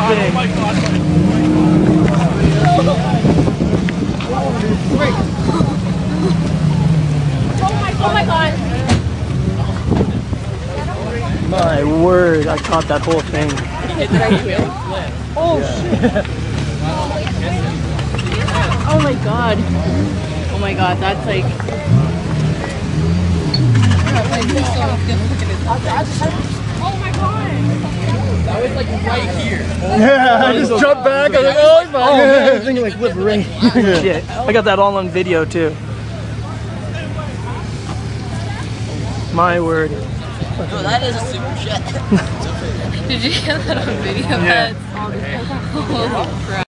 big. Oh my god. My word, I caught that whole thing. Oh shit. Oh my god. Oh my god, that's like... Oh my god. That was like right here. Yeah, I just jumped back. I was like, oh, it's fine. I was thinking like flip ring. Shit. I got that all on video too. My word. No, that is a super shit. Did you get that on video? Yeah. That's... Holy crap.